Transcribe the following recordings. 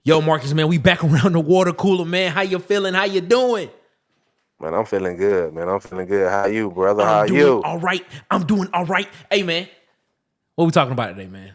Yo, Marcus, man, we back around the water cooler, man. How you feeling? How you doing? Man, I'm feeling good, man. I'm feeling good. How you, brother? How I'm doing you? all right. I'm doing all right. Hey, man, what we talking about today, man?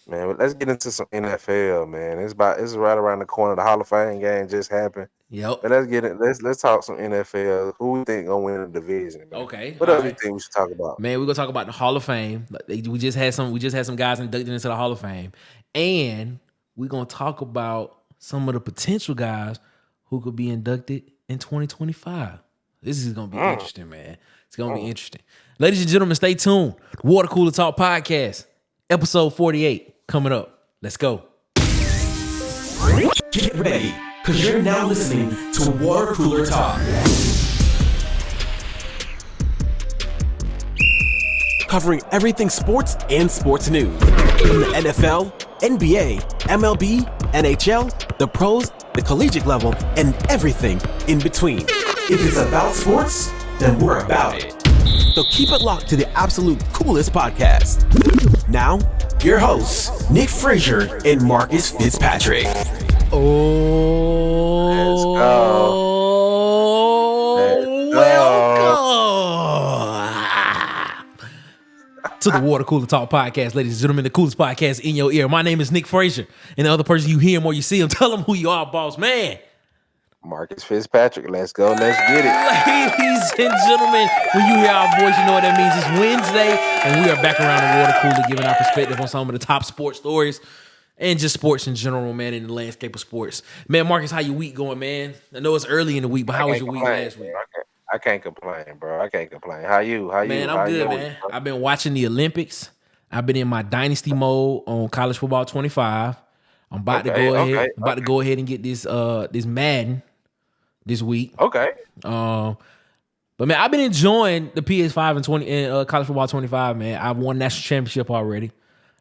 Man, let's get into some NFL, man. It's right around the corner. The Hall of Fame game just happened. Yep. But let's get it. Let's talk some NFL. Who we think gonna win the division, man? Okay. What All else you right. think we should talk about? Man, we're gonna talk about the Hall of Fame. We just had some guys inducted into the Hall of Fame. And we're gonna talk about some of the potential guys who could be inducted in 2025. This is gonna be interesting, man. It's gonna be interesting. Ladies and gentlemen, stay tuned. Water Cooler Talk Podcast, episode 48, coming up. Let's go. Get ready, because you're now listening to Water Cooler Talk. Covering everything sports and sports news. From the NFL, NBA, MLB, NHL, the pros, the collegiate level, and everything in between. If it's about sports, then we're about it. So keep it locked to the absolute coolest podcast. Now, your hosts, Nick Frazier and Marcus Fitzpatrick. To the Water Cooler Talk Podcast, ladies and gentlemen, the coolest podcast in your ear. My name is Nick Frazier, and the other person you hear him or you see him, tell him who you are, boss man. Marcus Fitzpatrick. Let's go. Let's get it. Ladies and gentlemen, when you hear our voice, you know what that means. It's Wednesday, and we are back around the water cooler giving our perspective on some of the top sports stories and just sports in general, man, in the landscape of sports. Man, Marcus, how your week going, man? I know it's early in the week, but how was your week last week? I can't complain, bro. I can't complain. How you? Man, I'm good, man. I've been watching the Olympics. I've been in my dynasty mode on college football 25. I'm about to go ahead and get this Madden this week. Okay. But man, I've been enjoying the PS5 and college football 25. Man, I've won national championship already.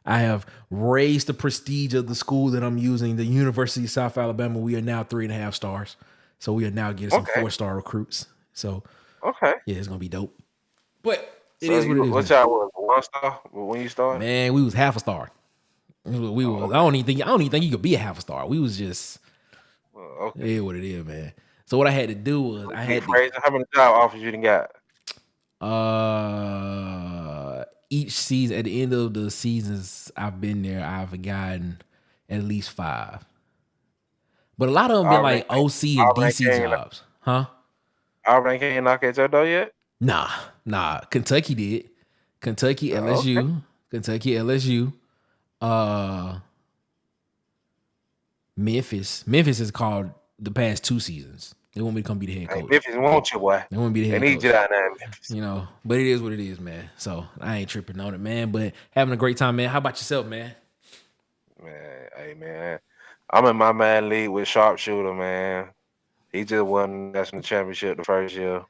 I have raised the prestige of the school that I'm using, the University of South Alabama. We are now 3.5 stars, so we are now getting some 4-star recruits. So yeah, it's gonna be dope. But it is what it is. What y'all was 1 star when you started? Man, we was half a star. We was. I don't even think you could be a half a star. We was just. Yeah, what it is, man. So what I had to do was how many job offers you done got? Each season, at the end of the seasons I've been there, I've gotten at least 5. But a lot of them been like OC and DC jobs, huh? Auburn can't knock at your door yet? Nah. Kentucky did. Kentucky, LSU. Kentucky, LSU. Memphis. Memphis is called the past 2 seasons. They want me to come be the head coach. Memphis want you, boy. They want me to be the head coach. They need you down there in Memphis. You know, but it is what it is, man. So I ain't tripping on it, man. But having a great time, man. How about yourself, man? Man, I'm in my man league with Sharpshooter, man. He just won national championship the first year.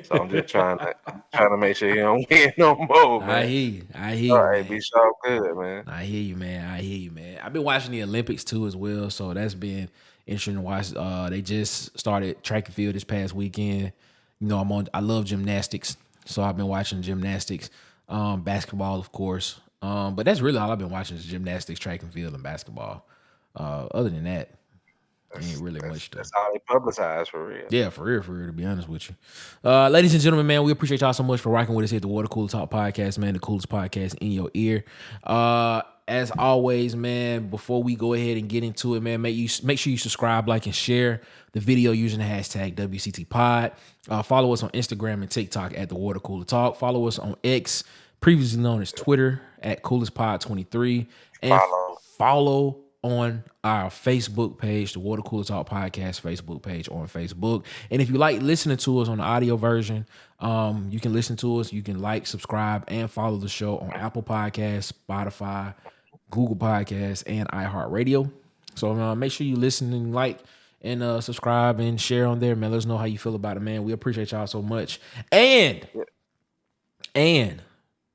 So I'm just trying to make sure he don't win no more, man. I hear you. All right, be sharp good, man. I hear you, man. I've been watching the Olympics too as well, so that's been interesting to watch. They just started track and field this past weekend. You know, I love gymnastics, so I've been watching gymnastics, basketball, of course. But that's really all I've been watching is gymnastics, track and field, and basketball. Other than that, ain't really much stuff. That's all they publicize for real. Yeah, for real, to be honest with you. Ladies and gentlemen, man, we appreciate y'all so much for rocking with us here at the Water Cooler Talk Podcast, man, the coolest podcast in your ear. As always, man, before we go ahead and get into it, man, make sure you subscribe, like, and share the video using the hashtag WCTPod. Follow us on Instagram and TikTok at the Water Cooler Talk. Follow us on X, previously known as Twitter, at CoolersPod23. And follow on our Facebook page, the Water Cooler Talk Podcast Facebook page on Facebook. And if you like listening to us on the audio version, you can listen to us. You can like, subscribe, and follow the show on Apple Podcasts, Spotify, Google Podcasts, and iHeartRadio. So make sure you listen and like and subscribe and share on there, man. Let us know how you feel about it, man. We appreciate y'all so much. And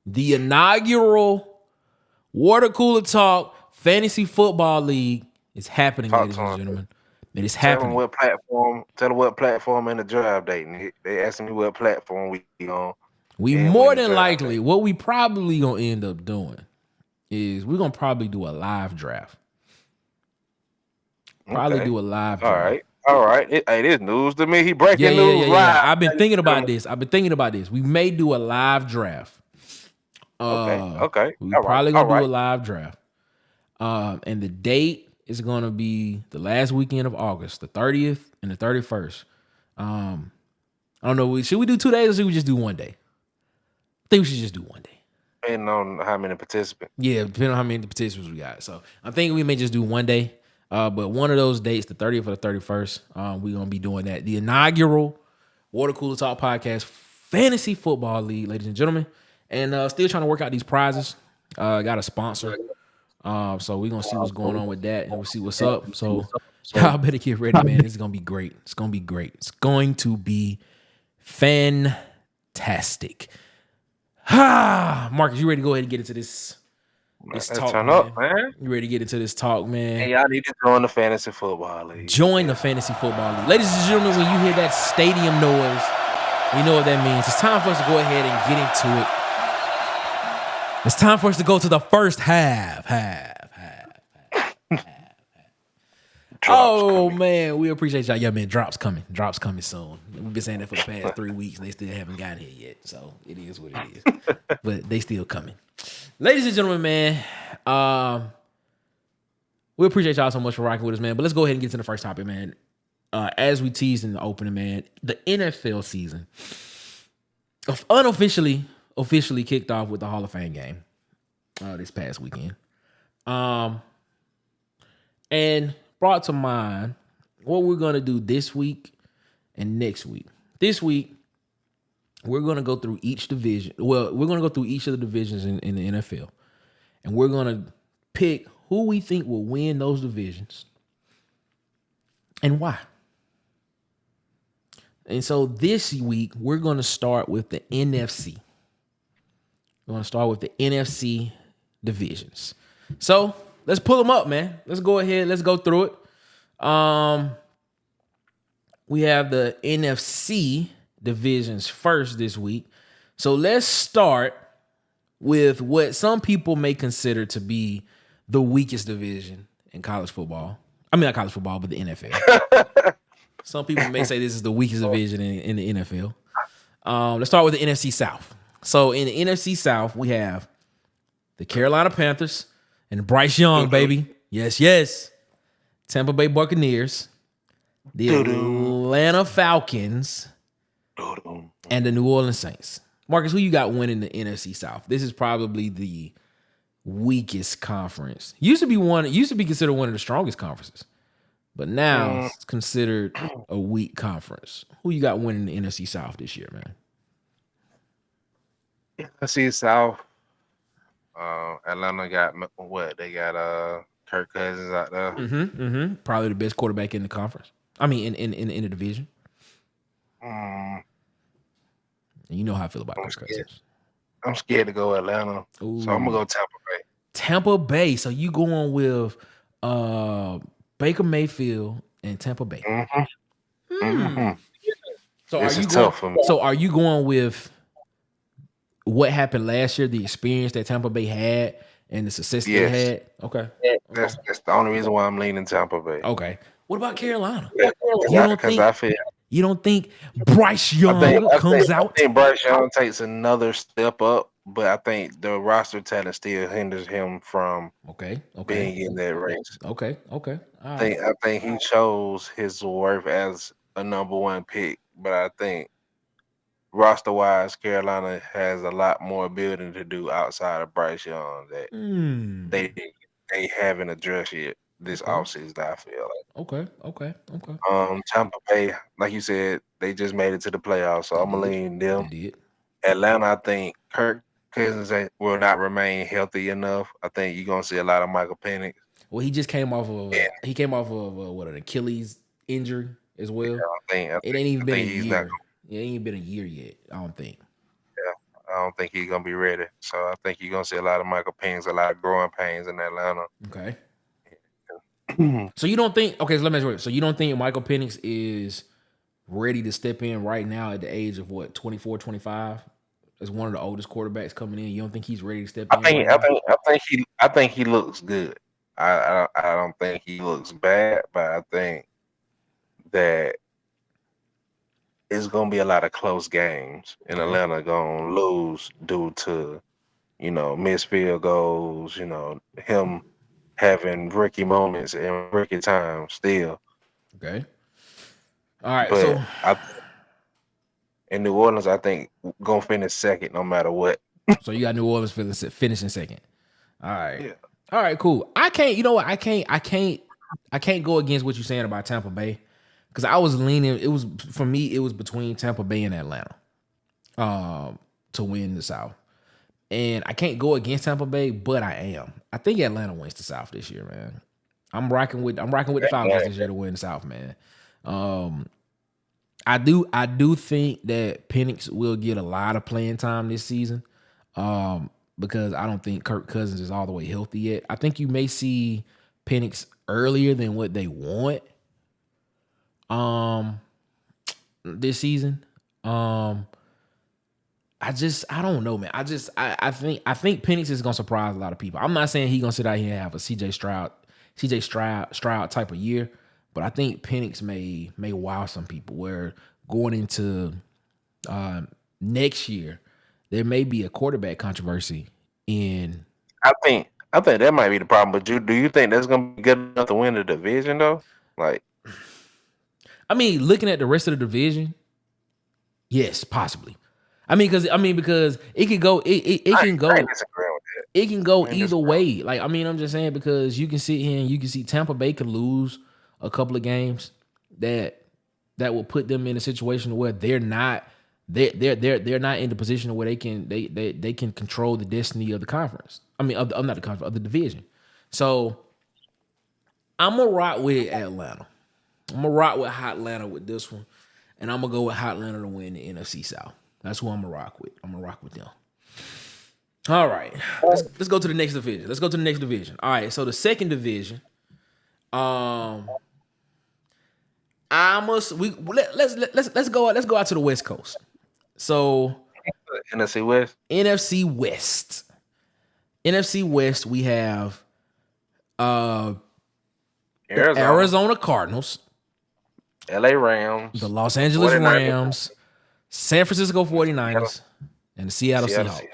the inaugural Water Cooler Talk Fantasy Football League is happening, ladies and gentlemen. It is happening. Tell them what platform in the draft date. They asking me what platform we on. We more than likely, what we probably gonna end up doing is we're gonna probably do a live draft. Probably do a live All draft. right. Hey, this news to me. He breaking news Yeah. live. I've been thinking about this. We may do a live draft. Okay. We All probably gonna do right. a live draft. And the date is gonna be the last weekend of August, the 30th and the 31st. I don't know. Should we do 2 days or should we just do 1 day? I think we should just do 1 day. Depending on how many participants. Yeah, depending on how many participants we got. So I'm thinking we may just do 1 day. But one of those dates, the 30th or the 31st, we're gonna be doing that. The inaugural Water Cooler Talk Podcast Fantasy Football League, ladies and gentlemen. And still trying to work out these prizes. Got a sponsor. So we're gonna see what's going on with that and we'll see what's up. So y'all better get ready, man. This is gonna be great. It's gonna be great. It's going to be fantastic. Marcus, you ready to go ahead and get into this talk? Turn up, man. You ready to get into this talk, man? Hey, y'all need to join the fantasy football league. Join the fantasy football league. Ladies and gentlemen, when you hear that stadium noise, you know what that means. It's time for us to go ahead and get into it. It's time for us to go to the first half. Man, we appreciate y'all. Yeah, man, drops coming soon. We've been saying that for the past 3 weeks, and they still haven't gotten here yet. So it is what it is. But they still coming. Ladies and gentlemen, man, we appreciate y'all so much for rocking with us, man. But let's go ahead and get to the first topic, man. As we teased in the opening, man, the NFL season officially kicked off with the Hall of Fame game this past weekend. And brought to mind what we're going to do this week and next week. This week, we're going to go through each division. Well, we're going to go through each of the divisions in the NFL. And we're going to pick who we think will win those divisions and why. And so this week, we're going to start with the NFC. We're going to start with the NFC divisions. So let's pull them up, man. Let's go ahead. Let's go through it. We have the NFC divisions first this week. So let's start with what some people may consider to be the weakest division in college football. I mean, not college football, but the NFL. Some people may say this is the weakest division in the NFL. Let's start with the NFC South. So in the NFC South, we have the Carolina Panthers and Bryce Young, baby. Yes. Tampa Bay Buccaneers, the Atlanta Falcons, and the New Orleans Saints. Marcus, who you got winning the NFC South? This is probably the weakest conference. Used to be considered one of the strongest conferences, but now it's considered a weak conference. Who you got winning the NFC South this year, man? NFC South. Atlanta got what? They got Kirk Cousins out there. Probably the best quarterback in the conference. I mean, in the division. And you know how I feel about Kirk Cousins. I'm scared to go Atlanta, so I'm gonna go Tampa Bay. Tampa Bay. So you going with Baker Mayfield and Tampa Bay. So this is tough for me. So are you going with what happened last year, the experience that Tampa Bay had and the success they had? Okay. That's the only reason why I'm leaning Tampa Bay. Okay. What about Carolina? You don't think Bryce Young comes out? I think Bryce Young takes another step up, but I think the roster talent still hinders him from being in that race. Okay. I think he shows his worth as a number one pick, but I think roster-wise, Carolina has a lot more building to do outside of Bryce Young that they haven't addressed yet this offseason, I feel like. Okay. Tampa Bay, like you said, they just made it to the playoffs, so I'm going to lean them. They did. Atlanta, I think Kirk Cousins will not remain healthy enough. I think you're going to see a lot of Michael Penix. Well, he just came off of an Achilles injury as well. Yeah, it ain't even been a year. It ain't even been a year yet, I don't think. Yeah, I don't think he's going to be ready. So I think you're going to see a lot of Michael Penix, a lot of growing pains in Atlanta. Okay. So you don't think, so let me ask you, so you don't think Michael Penix is ready to step in right now at the age of what, 24, 25? As one of the oldest quarterbacks coming in, you don't think he's ready to step in? I think he looks good. I don't think he looks bad, but I think that it's gonna be a lot of close games, and Atlanta gonna lose due to missed field goals. Him having rookie moments and rookie time still. Okay. All right. But So in New Orleans, I think gonna finish second no matter what. you got New Orleans finishing second. All right. Yeah. All right. Cool. I can't. You know what? I can't go against what you're saying about Tampa Bay because I was leaning. It was for me. It was between Tampa Bay and Atlanta, to win the South. And I can't go against Tampa Bay, but I am. I think Atlanta wins the South this year, man. I'm rocking with the Falcons this year to win the South, man. I do think that Penix will get a lot of playing time this season. Because I don't think Kirk Cousins is all the way healthy yet. I think you may see Penix earlier than what they want. This season. I don't know, man. I think Penix is gonna surprise a lot of people. I'm not saying he's gonna sit out here and have a CJ Stroud type of year, but I think Penix may wow some people. Where going into next year, there may be a quarterback controversy in. I think that might be the problem. But do you think that's gonna be good enough to win the division though? Like, I mean, looking at the rest of the division, yes, possibly. Because it could go. It can go. I ain't disagreeing with that. It can go either way. Like, I'm just saying because you can sit here and you can see Tampa Bay could lose a couple of games that will put them in a situation where they're not in the position where they can control the destiny of the conference. Not the conference, of the division. So I'm gonna rock with Atlanta. I'm gonna rock with Hot Atlanta with this one, and I'm gonna go with Hot Atlanta to win the NFC South. That's who I'm gonna rock with. I'm gonna rock with them. All right, let's go to the next division. All right, so the second division, let's go out to the West Coast. So NFC West. NFC West, we have Arizona Cardinals, LA Rams, the Los Angeles Rams, San Francisco 49ers, and the Seattle Seahawks.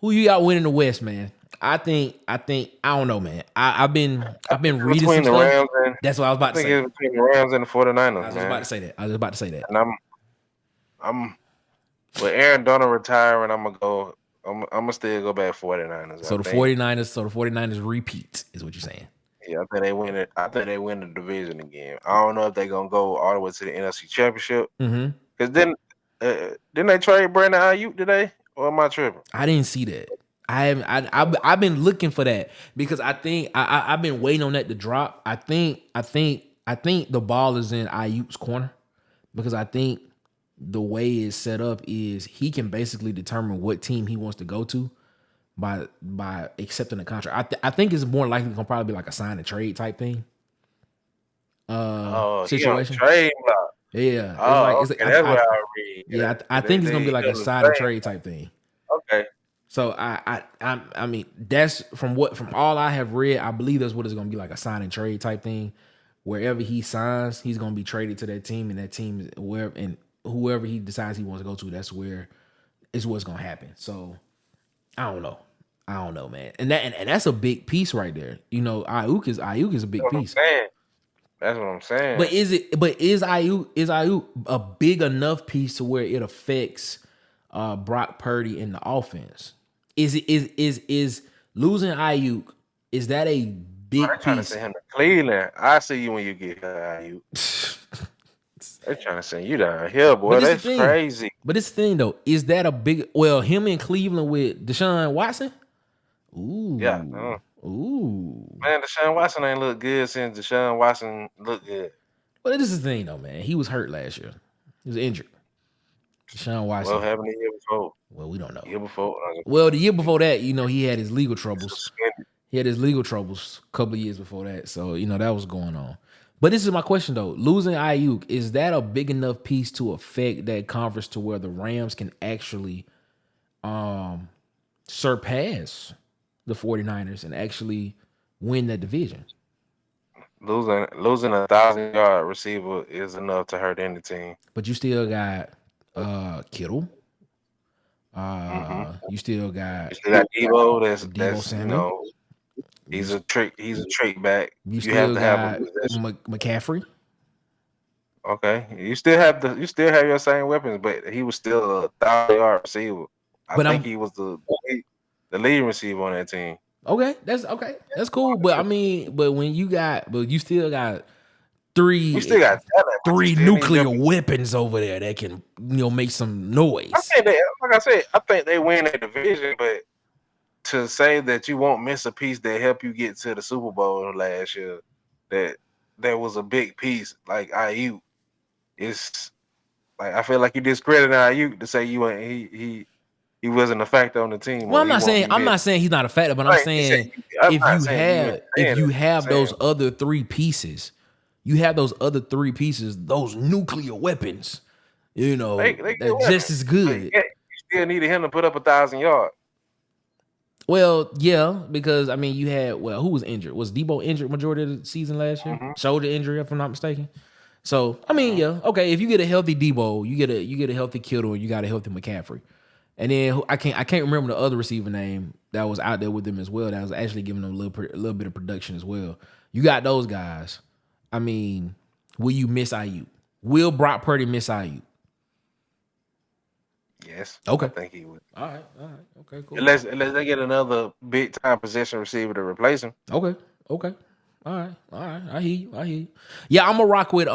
Who you got winning the West, man? I don't know, man. I've been reading some stuff. Rams and, that's what I was about to say. It's between the Rams and the 49ers. I was about to say that. And I'm with Aaron Donald retiring. I'm gonna still go back 49ers. So the 49ers repeat is what you're saying. Yeah, I think they win it. I think they win the division again. I don't know if they're gonna go all the way to the NFC Championship. Mm-hmm. Because didn't they trade Brandon Ayuk today? Or am I tripping? I didn't see that. I've been looking for that because I think I've been waiting on that to drop. I think the ball is in Ayuk's corner because I think the way it's set up is he can basically determine what team he wants to go to by accepting the contract. I think it's more likely gonna probably be like a sign and trade type thing. Situation. Trade block. Yeah. That's what I read. Yeah, I think it's gonna be like a sign and trade type thing. Okay. So I mean that's from all I have read. I believe that's what it's gonna be, like a sign and trade type thing. Wherever he signs, he's gonna be traded to that team, and that team is whoever he decides he wants to go to, that's where is what's gonna happen. So I don't know, man. And that's a big piece right there. Ayuk is a big piece. That's what I'm saying. But is Ayuk a big enough piece to where it affects Brock Purdy in the offense? Is losing Ayuk, is that a big piece? Trying to send him to Cleveland. I see you when you get Ayuk. They're trying to send you down here, boy. That's crazy. But this thing though, is that a big? Well, him in Cleveland with Deshaun Watson. Ooh. Yeah. Ooh. Man, Deshaun Watson ain't look good since Deshaun Watson looked good. Well, this is the thing though, man. He was hurt last year. He was injured. Deshaun Watson. What happened the year before? Well, we don't know. The year before? Well, the year before that, he had his legal troubles. He had his legal troubles a couple of years before that. So, that was going on. But this is my question though. Losing Ayuk, is that a big enough piece to affect that conference to where the Rams can actually surpass the 49ers and actually win that division. Losing 1,000-yard receiver is enough to hurt any team. But you still got Kittle. Mm-hmm. You still got You still got Debo. That's Samuel. he's a trick back. You You have still to have got a possession. McCaffrey. Okay, you still have your same weapons, but he was still a 1,000-yard receiver. I think he was the leading receiver on that team. Okay, that's cool. But I mean, but you still got three. You still got talent, but you three still need nuclear them. weapons over there that can make some noise. I think they win that division, but to say that you won't miss a piece that helped you get to the Super Bowl last year, that was a big piece, like Ayuk. It's like I feel like you discredited Ayuk to say he wasn't a factor on the team. Well, I'm not saying he's not a factor, but I'm saying if you have those other three pieces, those nuclear weapons, they just as good. You still needed him to put up 1,000 yards. Well, yeah, because I mean, you had who was injured? Was Debo injured majority of the season last year? Mm-hmm. Shoulder injury, if I'm not mistaken. So I mean, yeah, okay. If you get a healthy Debo, you get a healthy Kittle, and you got a healthy McCaffrey, and then I can't remember the other receiver name that was out there with them as well. That was actually giving them a little bit of production as well. You got those guys. I mean, will you miss Ayuk? Will Brock Purdy miss Ayuk? Yes. Okay. I think he would. All right. Okay, cool. Unless they get another big time possession receiver to replace him. Okay. All right. I hear you. Yeah, I'm gonna rock with the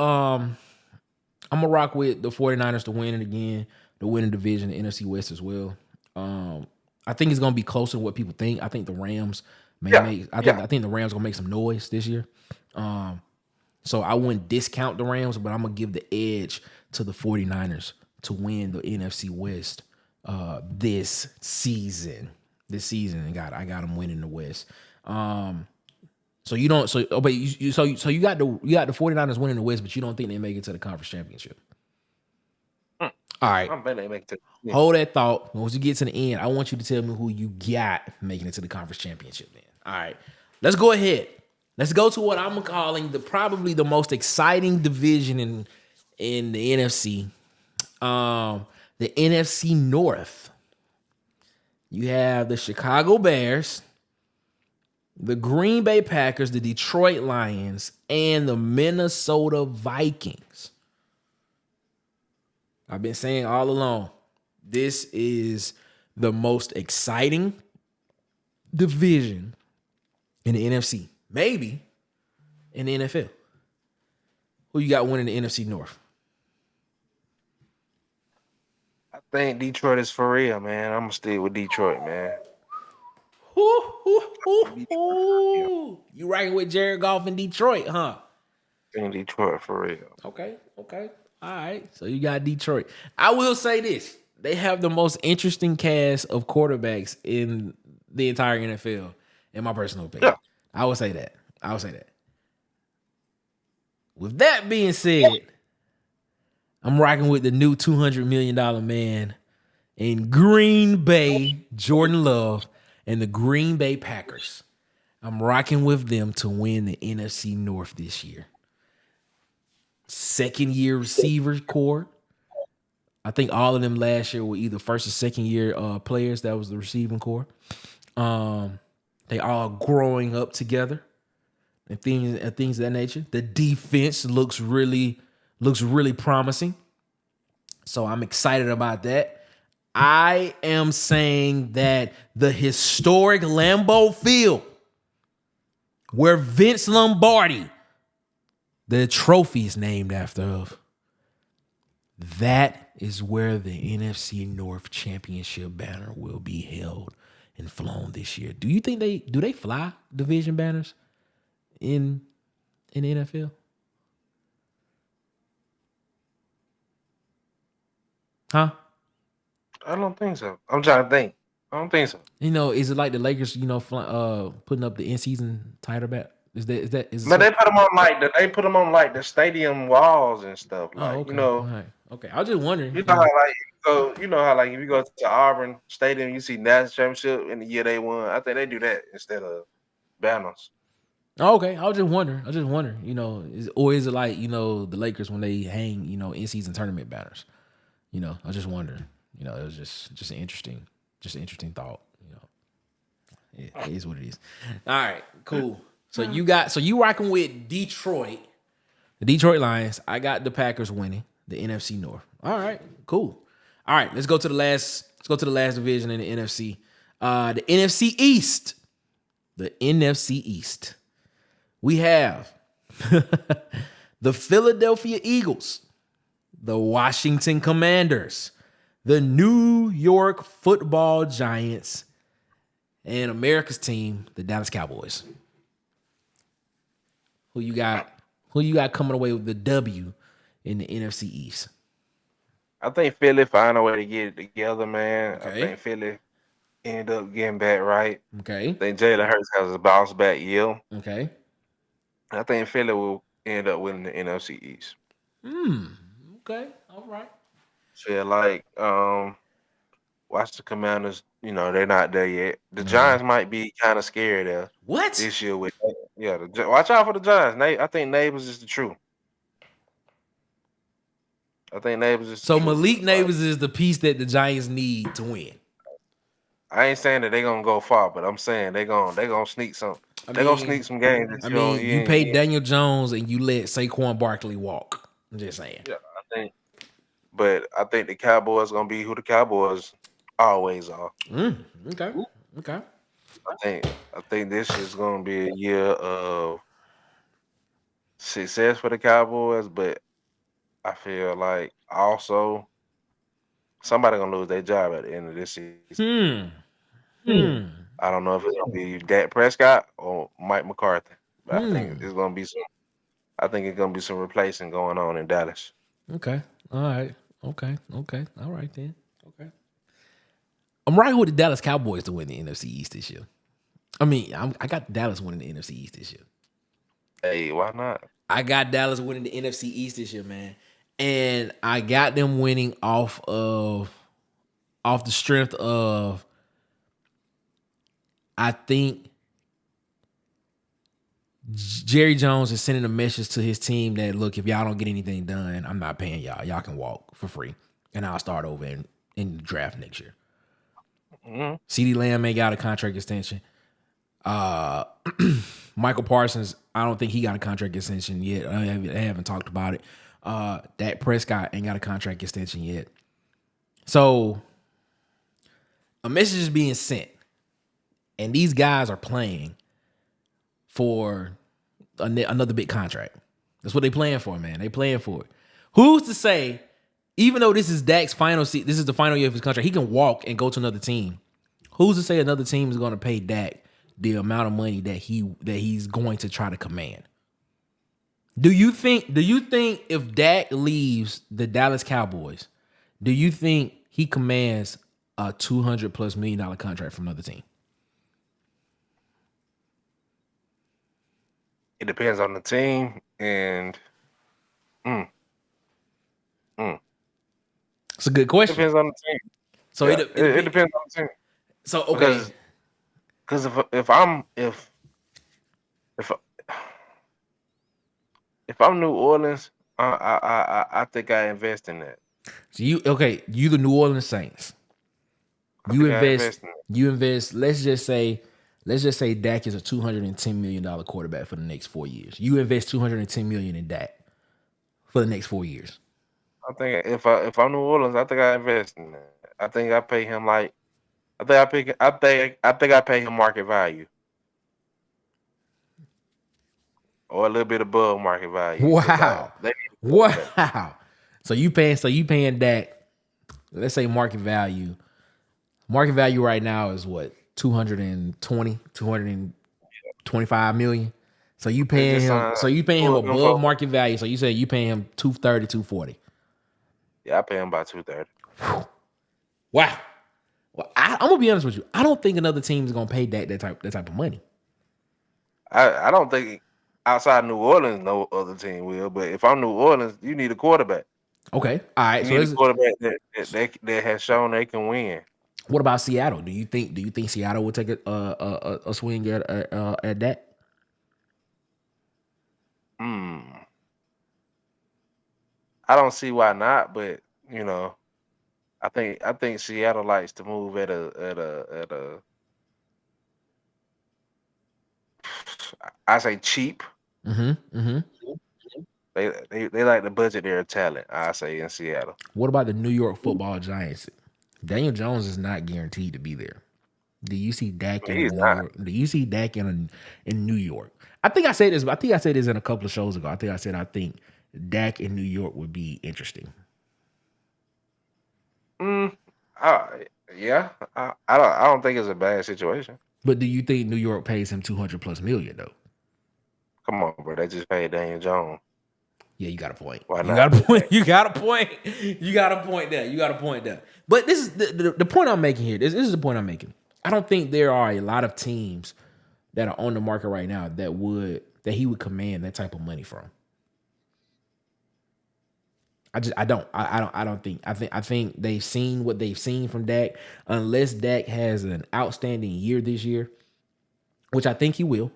49ers to win it again, to win the division, the NFC West as well. I think it's gonna be closer than what people think. I think the Rams I think the Rams gonna make some noise this year. So I wouldn't discount the Rams, but I'm gonna give the edge to the 49ers to win the NFC West this season. I got them winning the West. So you don't. So but you got the 49ers winning the West, but you don't think they make it to the conference championship. All right. I bet they make it. Yeah. Hold that thought. Once you get to the end, I want you to tell me who you got making it to the conference championship. Then, all right. Let's go ahead. Let's go to what I'm calling probably the most exciting division in the NFC. The NFC North. You have the Chicago Bears, the Green Bay Packers, the Detroit Lions, and the Minnesota Vikings. I've been saying all along, this is the most exciting division in the NFC. Maybe in the NFL. Who you got winning the NFC North? I think Detroit is for real, man. I'm gonna stay with Detroit, man. You riding with Jared Goff in Detroit, huh? I think Detroit for real. Okay. All right. So you got Detroit. I will say this. They have the most interesting cast of quarterbacks in the entire NFL, in my personal opinion. Yeah. I will say that. With that being said, I'm rocking with the new $200 million man in Green Bay, Jordan Love, and the Green Bay Packers. I'm rocking with them to win the NFC North this year. Second-year receiver core. I think all of them last year were either first or second-year players. That was the receiving core. They all growing up together and things of that nature. The defense looks really promising. So I'm excited about that. I am saying that the historic Lambeau Field, where Vince Lombardi, the trophy is named after, that is where the NFC North Championship banner will be held and flown this year. Do you think they fly division banners in the NFL? Huh? I don't think so. I'm trying to think. I don't think so. Is it like the Lakers, putting up the in-season title bet? Is that? But they put them on like the stadium walls and stuff. Like, okay. Right. Okay. I was just wondering. You know how if you go to Auburn Stadium, you see national championship in the year they won. I think they do that instead of banners. Oh, okay. I was just wondering, or is it like, the Lakers when they hang, in season tournament banners? I was just wondering. It was just an interesting thought. It is what it is. All right, cool. So you rocking with Detroit, the Detroit Lions. I got the Packers winning the NFC North. All right, cool. All right, let's go to the last division in the NFC. The NFC East. The NFC East. We have the Philadelphia Eagles, the Washington Commanders, the New York Football Giants, and America's team, the Dallas Cowboys. Who you got coming away with the W in the NFC East? I think Philly find a way to get it together, man. Okay. I think Philly end up getting back right. Okay. I think Jalen Hurts has a bounce back year. Okay. I think Philly will end up winning the NFC East. Okay. All right. Feel like watch the Commanders, they're not there yet. The Giants might be kind of scared there. What? This year with watch out for the Giants. I think Neighbors is the truth. I think Neighbors is so Malik Neighbors is the piece that the Giants need to win. I ain't saying that they're gonna go far, but I'm saying they're gonna sneak some. They're gonna sneak some games. You paid Daniel Jones and you let Saquon Barkley walk. I'm just saying. Yeah, I think the Cowboys gonna be who the Cowboys always are. Okay. I think this is gonna be a year of success for the Cowboys, but I feel like also somebody gonna lose their job at the end of this season. I don't know if it's gonna be Dak Prescott or Mike McCarthy, but I think it's gonna be some. I think it's gonna be some replacing going on in Dallas. Okay. All right. Okay. All right then. Okay. I'm right with the Dallas Cowboys to win the NFC East this year. I got Dallas winning the NFC East this year. Hey, why not? I got Dallas winning the NFC East this year, man. And I got them winning off the strength of, I think Jerry Jones is sending a message to his team that, look, if y'all don't get anything done, I'm not paying y'all. Y'all can walk for free. And I'll start over in the draft next year. CeeDee Lamb ain't got a contract extension. Michael Parsons, I don't think he got a contract extension yet. I haven't talked about it. Dak Prescott ain't got a contract extension yet. So a message is being sent. And these guys are playing for another big contract. That's what they playing for, man. They playing for it. Who's to say, even though this is Dak's this is the final year of his contract, he can walk and go to another team. Who's to say another team is going to pay Dak the amount of money that he's going to try to command? Do you think if Dak leaves the Dallas Cowboys, do you think he commands a $200+ million contract from another team? It depends on the team, and it's a good question. It depends on the team. So it depends on the team. So okay, because if I'm New Orleans, I think I invest in that. So you the New Orleans Saints. You invest. Let's just say Dak is a $210 million quarterback for the next 4 years. You invest $210 million in Dak for the next 4 years. I think if I'm New Orleans, I think I invest in that. I think I pay him I pay him market value, or a little bit above market value. Wow. So you paying Dak, let's say market value. Market value right now is what? 225 million. So you paying him above market value. So you say you paying him 230, 240. Yeah, I pay him about 230. Wow. Well, I'm gonna be honest with you. I don't think another team is gonna pay Dak that type of money. I don't think outside New Orleans no other team will. But if I'm New Orleans, you need a quarterback. Okay. All right. You need a quarterback that has shown they can win. What about Seattle? Do you think Seattle will take a swing at that? I don't see why not, but you know, I think Seattle likes to move at a I say cheap. They like to budget their talent. I say in Seattle. What about the New York Football Giants? Daniel Jones is not guaranteed to be there. Do you see Dak in He's New not. York? Do you see Dak in New York? I think I said this. I think I said this in a couple of shows ago. I think Dak in New York would be interesting. Yeah. I don't think it's a bad situation. But do you think New York pays him $200+ million though? Come on, bro. They just paid Daniel Jones. Yeah, you got a point. Why You not? got a point. You got a point. You got a point there. You got a point there. But this is the point I'm making here. This is the point I'm making. I don't think there are a lot of teams that are on the market right now that he would command that type of money from. I don't think. I think they've seen what they've seen from Dak. Unless Dak has an outstanding year this year, which I think he will.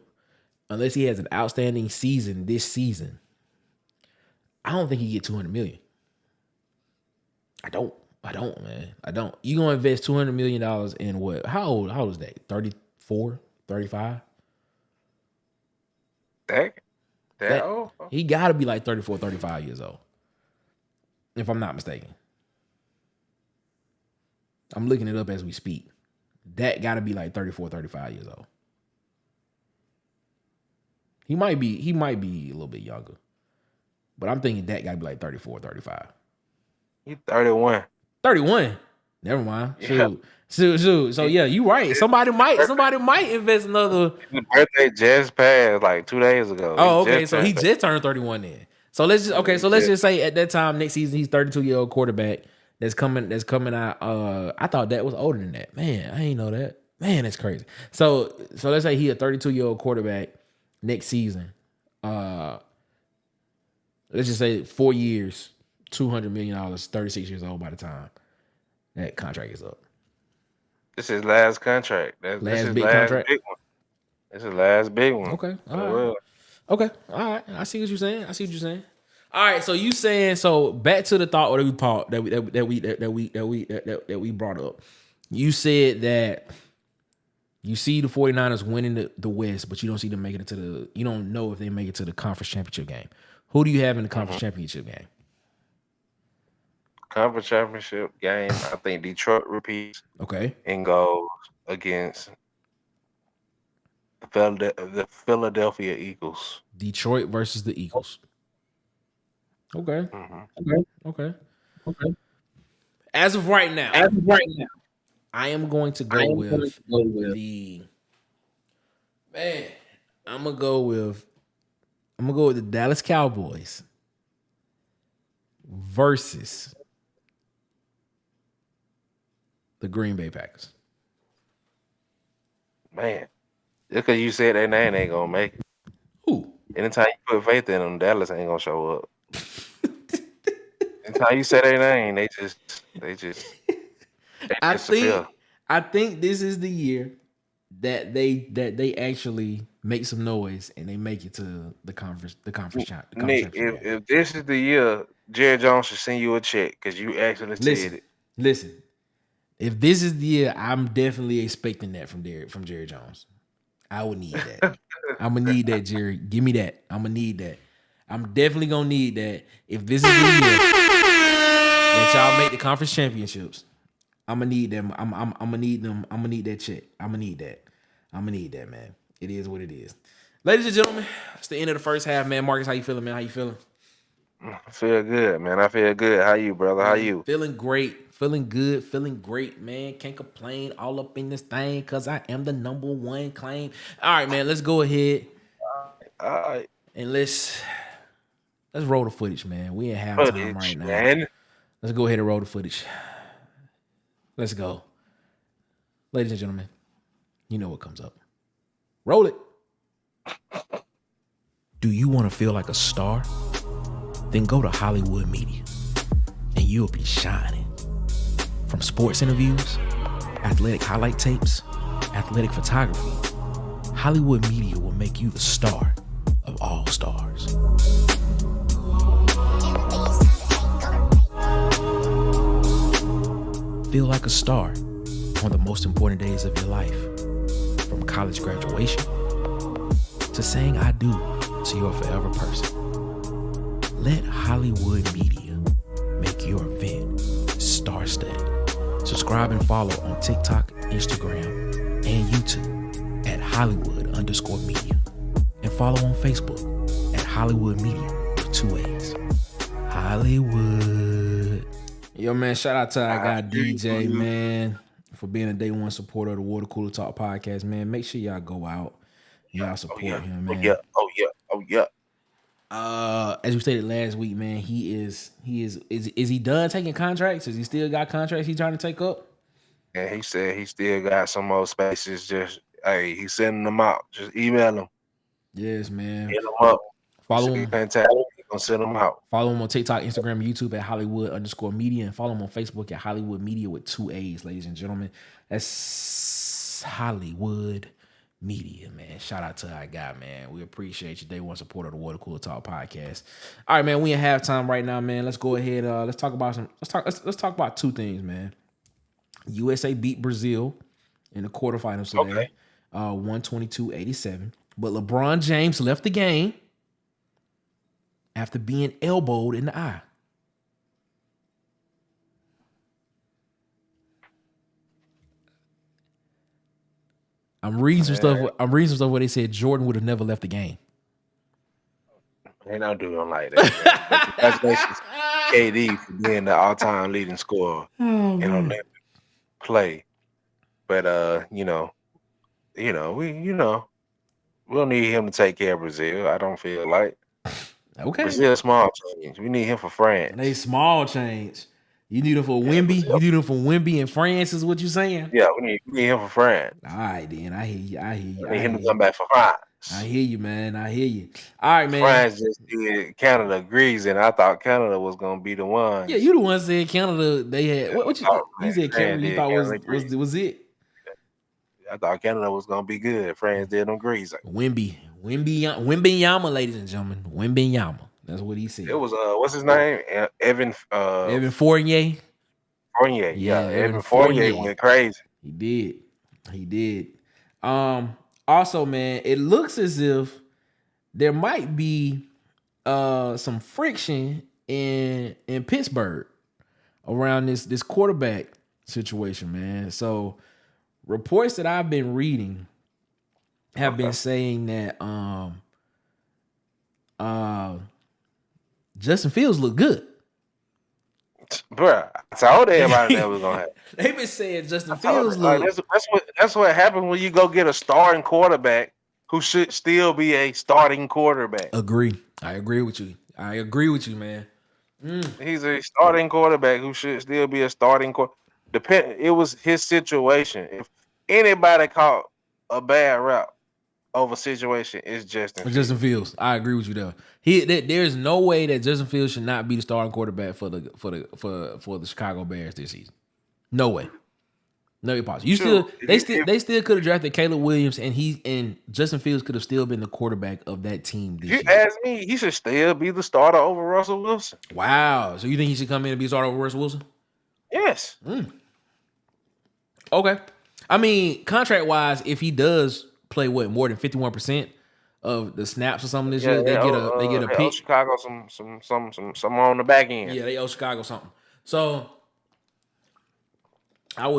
Unless he has an outstanding season this season, I don't think he get $200 million. I don't, man. I don't. You gonna invest $200 million in what? How old is that? 34, 35? Dak old? He gotta be like 34, 35 years old. If I'm not mistaken. I'm looking it up as we speak. That gotta be like 34, 35 years old. He might be a little bit younger. But I'm thinking that gotta be like 34, 35. He's 31. 31. Never mind. Yeah. Shoot. So yeah, you right. Somebody might invest another. His birthday just passed like 2 days ago. Oh, okay. So he just turned 31 then. So let's just say at that time next season he's 32-year-old quarterback that's coming out. I thought that was older than that. Man, I ain't know that. Man, that's crazy. So let's say he a 32-year-old quarterback next season. Let's just say 4 years, $200 million, 36 years old by the time that contract is up. This is his last contract. This is his big last contract? big one. This is his last big one. Okay. All right. Well, Okay. All right. I see what you're saying. All right. So you saying, so back to the thought that we brought up. You said that you see the 49ers winning the West, but you don't see them making it you don't know if they make it to the conference championship game. Who do you have in the conference championship game? conference championship game, I think Detroit repeats. Okay. And goes against the Philadelphia Eagles. Detroit versus the Eagles. Okay. Mm-hmm. Okay. As of right now, I am going to go with the man. I'm gonna go with the Dallas Cowboys versus the Green Bay Packers. Man, just because you said their name ain't gonna make it. Who? Anytime you put faith in them, Dallas ain't gonna show up. Anytime you say their name, they just disappear. I think this is the year that they actually make some noise and they make it to the conference Nick, if this is the year, Jerry Jones should send you a check because you actually said it. Listen, if this is the year, I'm definitely expecting that from Jerry Jones. I would need that. I'm gonna need that, Jerry. Give me that. I'm gonna need that. I'm definitely gonna need that. If this is the year that y'all make the conference championships, I'm gonna need them. I'm gonna need them. I'm gonna need that check. I'm gonna need that, man. It is what it is. Ladies and gentlemen, it's the end of the first half, man. Marcus, how you feeling, man? How you feeling? I feel good, man. I feel good. How you, brother? How you? Feeling great. Feeling good. Feeling great, man. Can't complain. All up in this thing because I am the number one claim. All right, man. Let's go ahead. All right. And let's roll the footage, man. We in halftime right now. Man. Let's go ahead and roll the footage. Let's go. Ladies and gentlemen, you know what comes up. Roll it. Do you want to feel like a star? Then go to Hollywood Media and you'll be shining. From sports interviews, athletic highlight tapes, athletic photography, Hollywood Media will make you the star of all Stars. Feel like a star on the most important days of your life, from college graduation to saying I do to your forever person. Let Hollywood Media make your event star-studded. Subscribe and follow on TikTok, Instagram, and YouTube at Hollywood_media. And follow on Facebook at Hollywood Media with 2 A's. Hollywood. Yo, man, shout out to our guy DJ, man, for being a day one supporter of the Water Cooler Talk podcast, man. Make sure y'all go out. Y'all support him, man. Oh yeah. As we stated last week, man, is he done taking contracts? Is he still got contracts he's trying to take up? And he said he still got some more spaces. Just he's sending them out. Just email them. Yes, man. Hit them up. Follow him. Fantastic. He's gonna send them out. Follow him on TikTok, Instagram, YouTube at Hollywood_media, and follow him on Facebook at Hollywood Media with 2 A's, ladies and gentlemen. That's Hollywood Media, man. Shout out to our guy, man. We appreciate you. Day one supporter of the Water Cooler Talk podcast. All right, man. We in halftime right now, man. Let's go ahead. Let's talk about 2 things, man. USA beat Brazil in the quarterfinals today, 122-87. But LeBron James left the game after being elbowed in the eye. I'm reading some stuff where they said Jordan would have never left the game. They don't do them like that. Congratulations, KD, for being the all-time leading scorer in Olympic play. But we we'll need him to take care of Brazil. I don't feel like. Okay. Brazil small change. We need him for France. They small change. You need him for Wemby. You need him for Wemby and France is what you're saying? Yeah, we need him for France. All right, then. I hear you. We need him to come back for France. I hear you, man. I hear you. All right, man. France just did Canada grease, and I thought Canada was gonna be the one. Yeah, you the one said Canada. They had what you said Canada. You thought was it? I thought Canada was gonna be good. France did them grease. Wembenyama, ladies and gentlemen. Wembenyama. That's what he said. It was what's his name? Evan Fournier. Fournier. Yeah, Evan Fournier went crazy. He did. Also, man, it looks as if there might be some friction in Pittsburgh around this quarterback situation, man. So reports that I've been reading have been saying that Justin Fields look good. Bruh, I told everybody that was gonna happen. They've been saying Justin Fields look. That's what happens when you go get a starting quarterback who should still be a starting quarterback. Agree. I agree with you, man. He's a starting quarterback who should still be a starting quarterback. It was his situation. If anybody caught a bad route over situation, it's Justin Fields. I agree with you there. There's no way that Justin Fields should not be the starting quarterback for the Chicago Bears this season. No way. No possible. They still could have drafted Caleb Williams, and Justin Fields could have still been the quarterback of that team this year. You ask me, he should still be the starter over Russell Wilson. Wow. So you think he should come in and be a starter over Russell Wilson? Yes. Okay. I mean, contract wise, if he does play more than 51% of the snaps or something this year, they get a pick. Chicago some on the back end. Yeah, they owe Chicago something. So I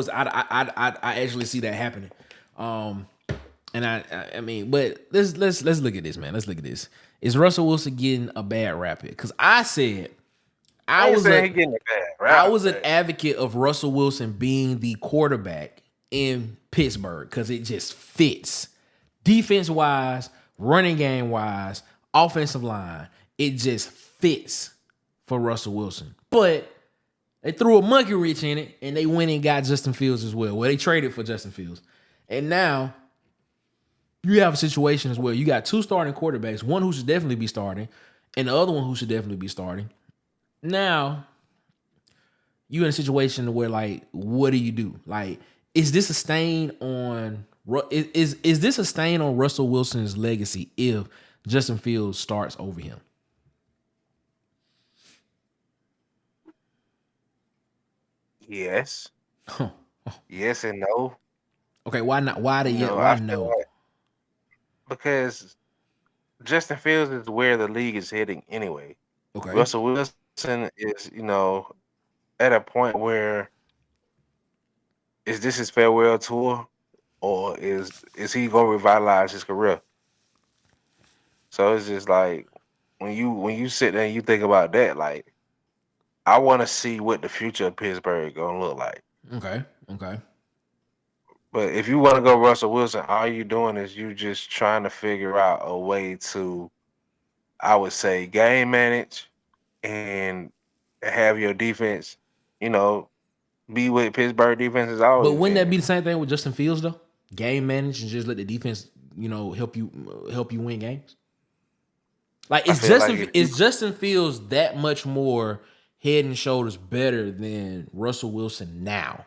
actually see that happening. And I mean, but let's look at this, man. Let's look at this. Is Russell Wilson getting a bad rap here? Because I said I was an advocate of Russell Wilson being the quarterback in Pittsburgh because it just fits. Defense wise, running game wise, offensive line, it just fits for Russell Wilson. But they threw a monkey wrench in it and they went and got Justin Fields as well. Well, they traded for Justin Fields. And now you have a situation as well. You got 2 starting quarterbacks, one who should definitely be starting and the other one who should definitely be starting. Now, you in a situation where, like, what do you do? Like, is this a stain on Russell Wilson's legacy if Justin Fields starts over him? Yes. Huh. Yes and no. Okay, why not? Why the You know, why I feel no? like because Justin Fields is where the league is heading anyway. Okay. Russell Wilson is, at a point where is this his farewell tour or is he gonna revitalize his career? So it's just like when you sit there and you think about that, like I want to see what the future of Pittsburgh gonna look like. Okay. Okay. But if you want to go Russell Wilson, all you doing is you just trying to figure out a way to, I would say, game manage and have your defense, you know, be what Pittsburgh defense has But always wouldn't that been. be the same thing with Justin Fields though? Game manage and just let the defense, help you win games. Like I feel like if is Justin Fields that much more head and shoulders better than Russell Wilson now?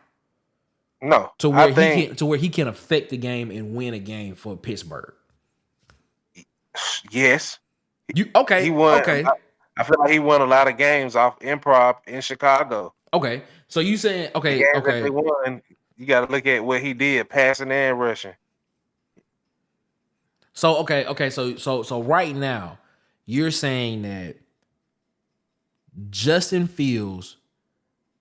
no, To I where think he can affect the game and win a game for Pittsburgh. yes, You he okay? won. Okay. I feel like he won a lot of games off improv in Chicago. Okay. So you saying The okay? games that they Okay. won, you got to look at what he did, passing and rushing. So okay. So right now, you're saying that Justin Fields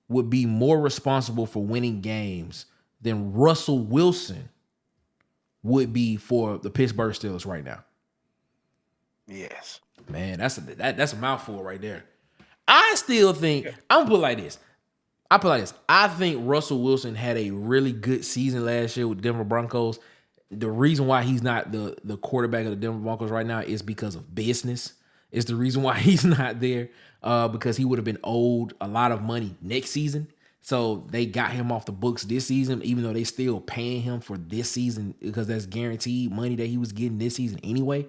would be more responsible for winning games than Russell Wilson would be for the Pittsburgh Steelers right now. Yes. Man, that's a mouthful right there. I still think I'm gonna put it like this. I think Russell Wilson had a really good season last year with the Denver Broncos. The reason why he's not the quarterback of the Denver Broncos right now is because of business. It's the reason why he's not there because he would have been owed a lot of money next season. So they got him off the books this season, even though they still paying him for this season because that's guaranteed money that he was getting this season anyway.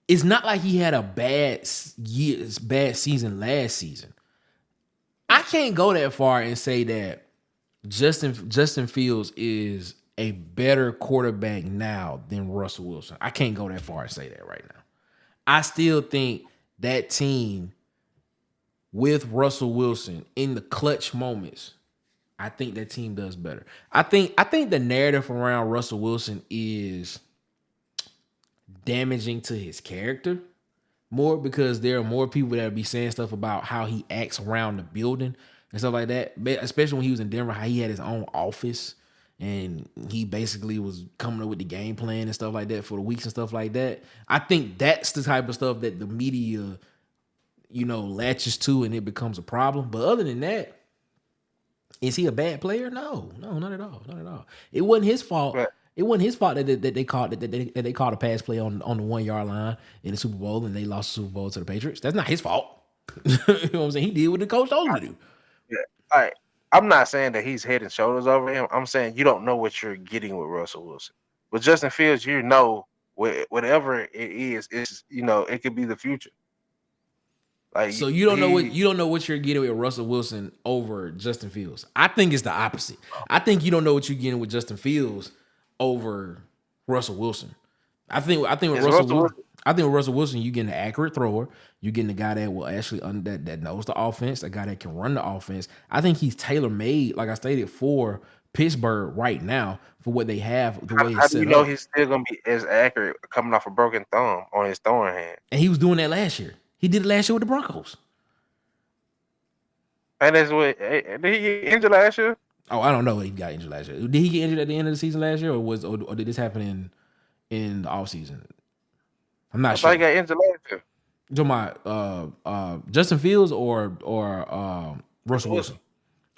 It's not like he had a bad season last season. I can't go that far and say that Justin Fields is a better quarterback now than Russell Wilson. I can't go that far and say that right now. I still think that team with Russell Wilson in the clutch moments, I think that team does better. I think the narrative around Russell Wilson is damaging to his character more because there are more people that be saying stuff about how he acts around the building and stuff like that. Especially when he was in Denver, how he had his own office and he basically was coming up with the game plan and stuff like that for the weeks and stuff like that. I think that's the type of stuff that the media, latches to and it becomes a problem. But other than that, is he a bad player? No, not at all. Not at all. It wasn't his fault. Right. It wasn't his fault that they called they called a pass play on the 1 yard line in the Super Bowl and they lost the Super Bowl to the Patriots. That's not his fault. You know what I'm saying? He did what the coach told him to do. Yeah. All right. I'm not saying that he's head and shoulders over him. I'm saying you don't know what you're getting with Russell Wilson. With Justin Fields, whatever it is, it could be the future. Like So you don't know what you're getting with Russell Wilson over Justin Fields. I think it's the opposite. I think you don't know what you're getting with Justin Fields over Russell Wilson. I think with Russell Wilson, you getting an accurate thrower. You getting a guy that will actually that knows the offense, a guy that can run the offense. I think he's tailor made, like I stated, for Pittsburgh right now for what they have. The way how it's do set you know up. he's still gonna be as accurate coming off a broken thumb on his throwing hand? And he was doing that last year. He did it last year with the Broncos. And that's what did he get injured last year? Oh, I don't know. He got injured last year. Did he get injured at the end of the season last year, or did this happen in the off season? I'm not I sure. thought he got injured last year. You talking about Justin Fields or Russell Wilson?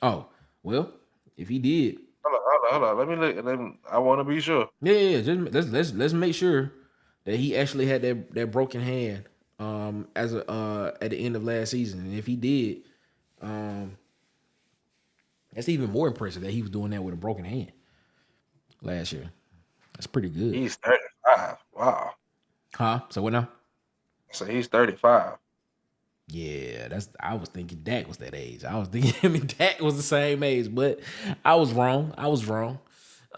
Oh, well, if he did, Hold on. Let me look. I want to be sure. yeah. Just let's make sure that he actually had that broken hand as at the end of last season. And if he did, that's even more impressive that he was doing that with a broken hand last year. That's pretty good. He's 35. Wow. Huh? So what now? So he's 35. Yeah, I was thinking Dak was that age. I was thinking Dak was the same age, but I was wrong.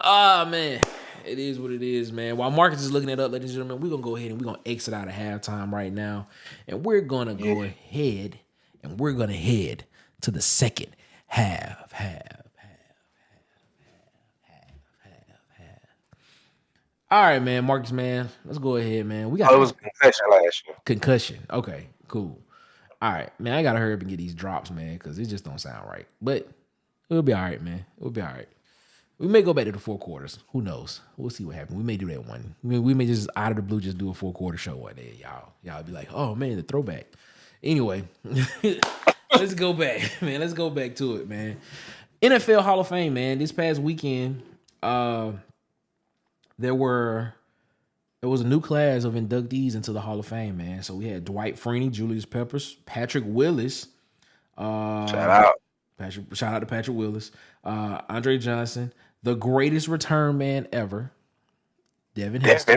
Ah, man. It is what it is, man. While Marcus is looking it up, ladies and gentlemen, we're gonna go ahead and we're gonna exit out of halftime right now, and we're gonna go ahead and we're gonna head to the second half. All right, man, Marcus, man, let's go ahead, man. We got it was concussion last year. concussion. Okay, cool. All right, man, I gotta hurry up and get these drops, man, because it just don't sound right. But it'll be all right, man. It'll be all right. We may go back to the 4 quarters. Who knows? We'll see what happens. We may do that one. We may just out of the blue just do a 4-quarter show one day. Y'all be like, oh man, the throwback. Anyway, let's go back, man. Let's go back to it, man. NFL Hall of Fame, man. This past weekend, there was a new class of inductees into the Hall of Fame, man. So we had Dwight Freeney, Julius Peppers, Patrick Willis. Shout out to Patrick Willis. Andre Johnson, the greatest return man ever, Devin Hester.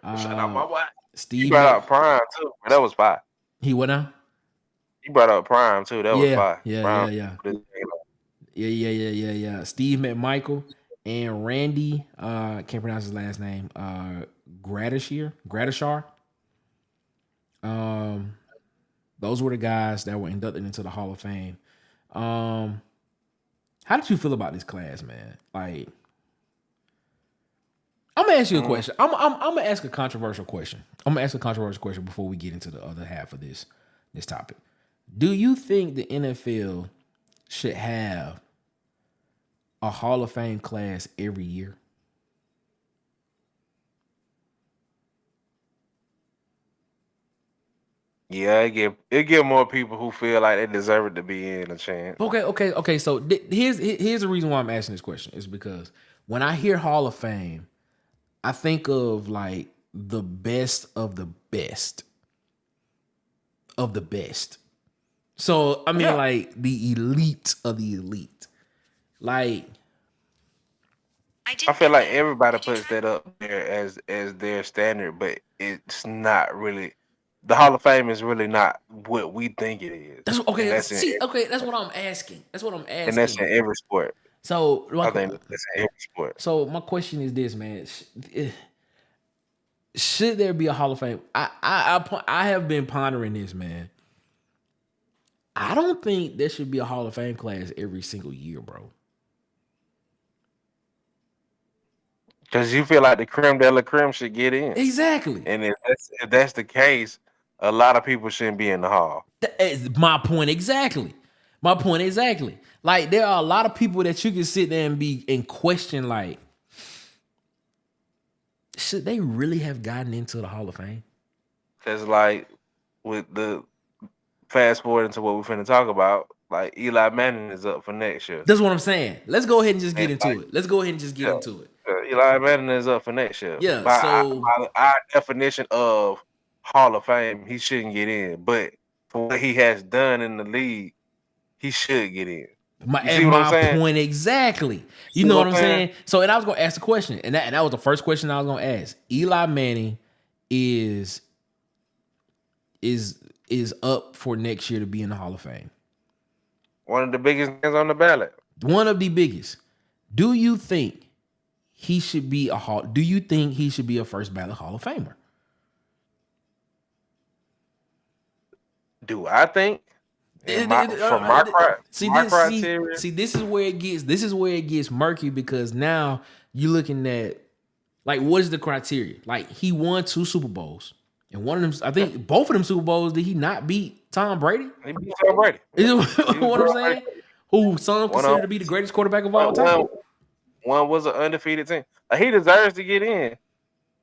Shout out my boy. Steve. He brought up Prime too. That was fire. He what now? He brought up Prime too. That was fire. Yeah. Steve McMichael and Randy. Can't pronounce his last name. Gradishar. Those were the guys that were inducted into the Hall of Fame. How did you feel about this class, man? Like, I'm gonna ask you a question. I'm gonna ask a controversial question. I'm gonna ask a controversial question before we get into the other half of this topic. Do you think the NFL should have a Hall of Fame class every year? Yeah, it give more people who feel like they deserve it to be in a chance. Okay. So here's the reason why I'm asking this question is because when I hear Hall of Fame, I think of like the best of the best of the best. So I mean, like the elite of the elite. Like, I feel like everybody puts that up there as their standard, but it's not really. The Hall of Fame is really not what we think it is. That's okay. That's what I'm asking. And that's in every sport. So I think that's in every sport. So my question is this, man: should there be a Hall of Fame? I have been pondering this, man. I don't think there should be a Hall of Fame class every single year, bro. Because you feel like the creme de la creme should get in. Exactly. And if that's the case, a lot of people shouldn't be in the hall. My point exactly. Like, there are a lot of people that you can sit there and be in question, like, should they really have gotten into the Hall of Fame? Because, like, with the fast forward into what we're finna talk about, like, Eli Manning is up for next year. That's what I'm saying. Let's go ahead and just get into it. Into it. Eli Manning is up for next year. Yeah. By our definition of Hall of Fame, he shouldn't get in. But for what he has done in the league, he should get in. My point exactly. You know what I'm saying? So, and I was going to ask the question, and that was the first question I was going to ask. Eli Manning is up for next year to be in the Hall of Fame. One of the biggest names on the ballot. One of the biggest. Do you think he should be a first ballot Hall of Famer? Do I think? Criteria. See, this is where it gets murky, because now you're looking at, like, what is the criteria? Like, he won 2 Super Bowls, and one of them, I think, both of them Super Bowls, did he not beat Tom Brady? He beat Tom Brady. Is what I'm saying? Who some considered to be the greatest quarterback of all time? One was an undefeated team. He deserves to get in.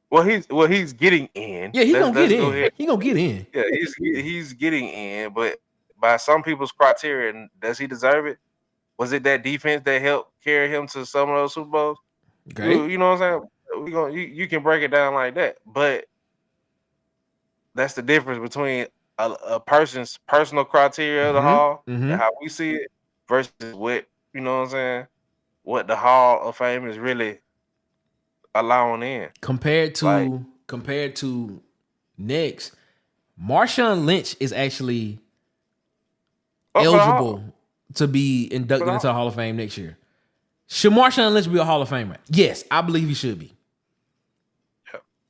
Well, he's getting in. Yeah, he's gonna get in. He gonna get in. Yeah, he's getting in, but by some people's criteria, does he deserve it? Was it that defense that helped carry him to some of those Super Bowls? Okay. You know what I'm saying? You can break it down like that, but that's the difference between a person's personal criteria of the Hall and how we see it versus what, you know what I'm saying, what the Hall of Fame is really allowing in. Compared to next, Marshawn Lynch is actually eligible to be inducted into the Hall of Fame next year. Should Marshawn Lynch be a Hall of Famer? Yes, I believe he should be.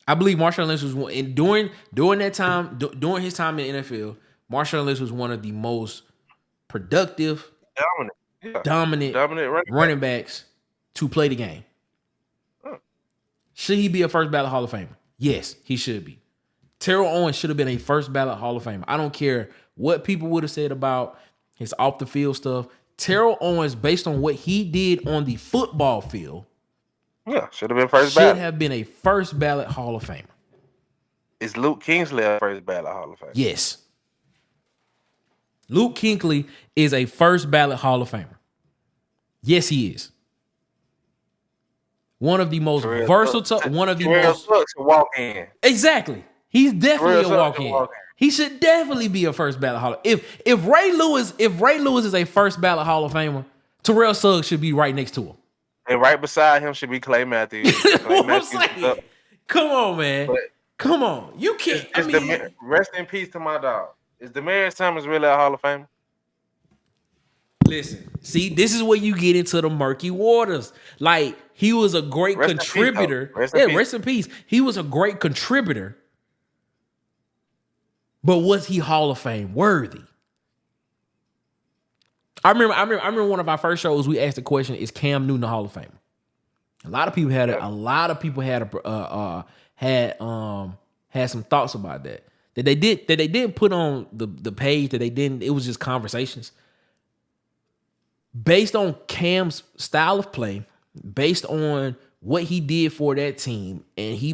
I believe Marshawn Lynch was one, and during that time, during his time in the NFL, Marshawn Lynch was one of the most productive, dominant running backs to play the game. Should he be a first ballot Hall of Famer? Yes, he should be. Terrell Owens should have been a first ballot Hall of Famer. I don't care what people would have said about his off the field stuff. Terrell Owens, based on what he did on the football field, should have been first ballot. Should have been a first ballot Hall of Famer. Is Luke Kingsley a first ballot Hall of Famer? Yes. Luke Kuechly is a first ballot Hall of Famer. Yes, he is. One of the most versatile. One of the most. Walk in. Exactly. He's definitely a walk in. He should definitely be a first ballot Hall of Famer. If Ray Lewis is a first ballot Hall of Famer, Terrell Suggs should be right next to him. And right beside him should be Clay Matthews. Come on, man. Come on. You can't. Rest in peace to my dog. Is Demaryius Thomas really a Hall of Famer? Listen, see, this is where you get into the murky waters. Like, he was a great contributor. Rest in peace. He was a great contributor. But was he Hall of Fame worthy? I remember one of our first shows, we asked the question, is Cam Newton a Hall of Famer? A lot of people had some thoughts about that. That they didn't put on the page, it was just conversations. Based on Cam's style of play, based on what he did for that team, and he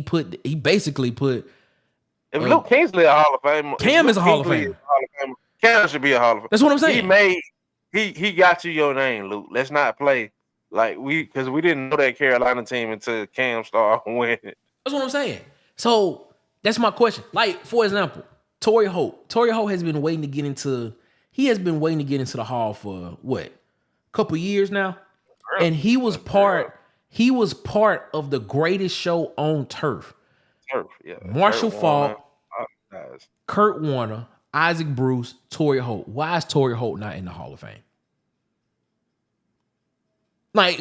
basically put if Luke Kingsley a Hall of Famer, Cam is a Hall of Famer. Cam should be a Hall of Famer. That's what I'm saying. He got you your name, Luke. Let's not play like because we didn't know that Carolina team until Cam started winning. That's what I'm saying. So that's my question. Like, for example, Torrey Holt. Torrey Holt has been waiting to get into the Hall for what? A couple years now. And he was part of the greatest show on turf. Marshall Faulk, Kurt Warner, Isaac Bruce, Torrey Holt. Why is Torrey Holt not in the Hall of Fame? Like,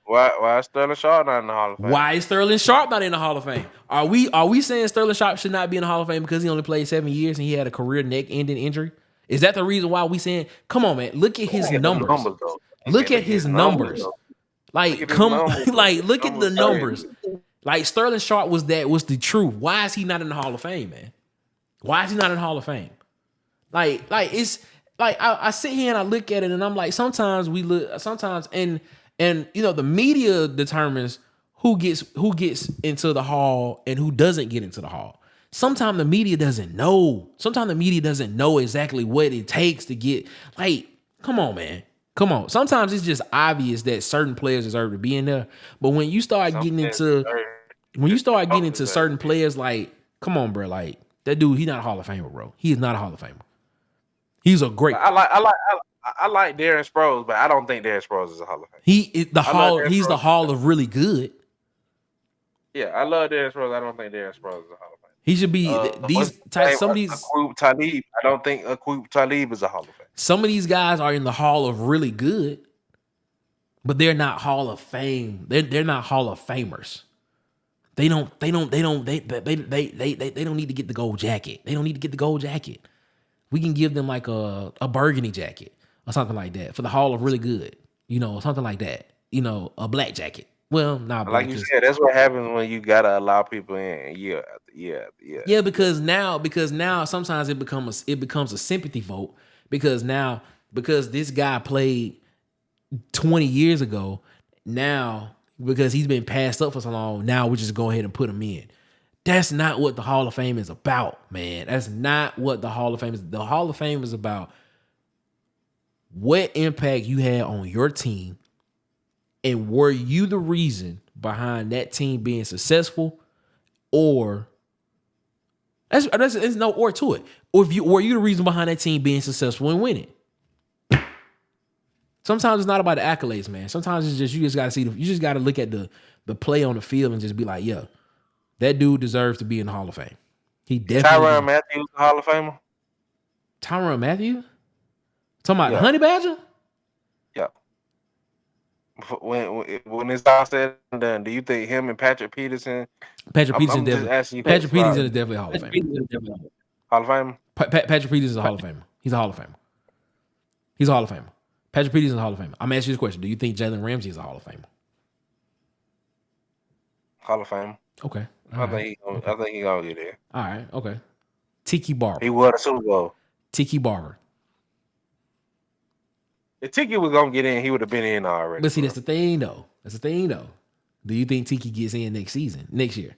why is Sterling Sharp not in the Hall of Fame? Why is Sterling Sharp not in the Hall of Fame? Are we saying Sterling Sharp should not be in the Hall of Fame because he only played 7 years and he had a career neck-ending injury? Is that the reason why we saying, come on, man, look at his numbers. Look at his numbers. Like, look at the numbers. Like, Sterling Sharp was the truth. Why is he not in the Hall of Fame, man? Why is he not in the Hall of Fame? Like it's like I sit here and I look at it and I'm like, sometimes and you know, the media determines who gets into the Hall and who doesn't get into the Hall. Sometimes the media doesn't know. Sometimes the media doesn't know exactly what it takes to get, like, come on, man. Come on. Sometimes it's just obvious that certain players deserve to be in there. But when you start getting into certain players, like, come on, bro, like, that dude, he's not a Hall of Famer, bro. He is not a Hall of Famer. He's a great. I like Darren Sproles, but I don't think Darren Sproles is a Hall of Famer. He's the Hall of really good. Yeah, I love Darren Sproles. I don't think Darren Sproles is a Hall of Famer. He should be some of these. Aqib Talib. I don't think Aqib Talib is a Hall of Famer. Some of these guys are in the Hall of really good, but they're not Hall of Fame. They're not Hall of Famers. They don't need to get the gold jacket. They don't need to get the gold jacket. We can give them like a burgundy jacket or something like that for the Hall of really good. You know, something like that. You know, a black jacket. Well, not like you said. That's what happens when you gotta allow people in year after year after year. Yeah, because now sometimes it becomes a sympathy vote because this guy played 20 years ago. Now, because he's been passed up for so long, now we just go ahead and put him in. That's not what the Hall of Fame is about, man. That's not what the Hall of Fame is. The Hall of Fame is about what impact you had on your team, and were you the reason behind that team being successful, or there's no or to it. Or were you the reason behind that team being successful and winning? Sometimes it's not about the accolades, man. Sometimes it's just you just gotta look at the play on the field and just be like, yeah, that dude deserves to be in the Hall of Fame. He definitely. Tyrann Mathieu, Hall of Famer. Tyrann Mathieu? Talking about the Honey Badger? Yeah. When it's all said and done, do you think him and Patrick Peterson? Patrick Peterson I'm just definitely. asking you. Patrick Peterson Right. is definitely a Hall of Famer. Hall of Fame. Patrick Peterson is a Hall of Famer. He's a Hall of Famer. He's a Hall of Famer. Patrick Peterson is a Hall of Famer. I'm asking you this question: do you think Jalen Ramsey is a Hall of Famer? Hall of Fame. Okay. I think he gonna get there. All right. Okay. Tiki Barber. He won a Super Bowl. Tiki Barber. If Tiki was gonna get in, he would have been in already. But see, that's the thing, though. Do you think Tiki gets in next year?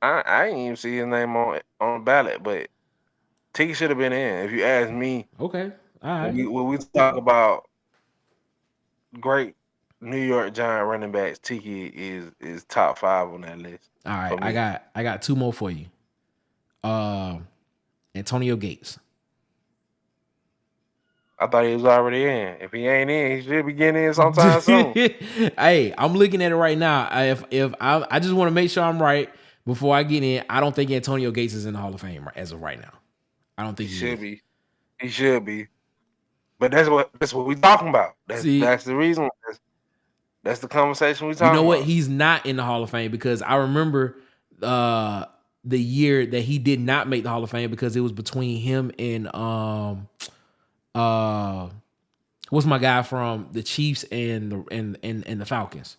I ain't even see his name on the ballot, but Tiki should have been in. If you ask me, Okay. All right. when we talk about great New York Giant running backs, Tiki is top 5 on that list. All right. I got 2 more for you. Antonio Gates. I thought he was already in. If he ain't in, he should be getting in sometime soon. Hey, I'm looking at it right now. If I just want to make sure I'm right before I get in. I don't think Antonio Gates is in the Hall of Fame as of right now. I don't think He he should is. be. He should be. But that's what we talking about. That's the reason. That's the conversation we talking about. You know what? He's not in the Hall of Fame because I remember the year that he did not make the Hall of Fame because it was between him and what's my guy from the Chiefs and the Falcons?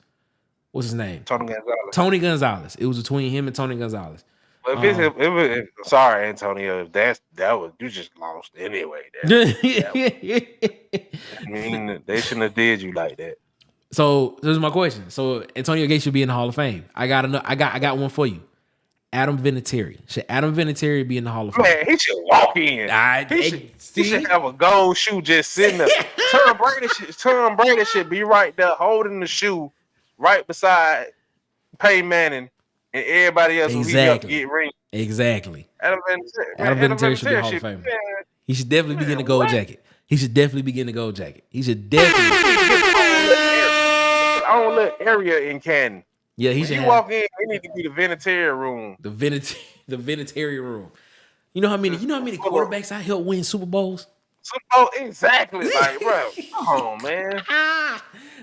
What's his name? Tony Gonzalez. It was between him and Tony Gonzalez. Well, sorry, Antonio. If that was you just lost anyway. I mean, they shouldn't have did you like that. So this is my question. So Antonio Gates should be in the Hall of Fame. I got one for you. Adam Vinatieri. Should Adam Vinatieri be in the Hall of Fame? Man, he should walk in. He should have a gold shoe just sitting there. Tom Brady should be right there holding the shoe right beside Peyton Manning and everybody else who he helped get rings. Exactly. Adam Vinatieri should be a Hall of Famer. He should definitely be getting the gold jacket. He should definitely I don't let area in Canton. Yeah, he should walk in. He need to be the Vinatieri room. The Vinatieri room. You know how many quarterbacks I helped win Super Bowls? Exactly. Like, bro, come on, man.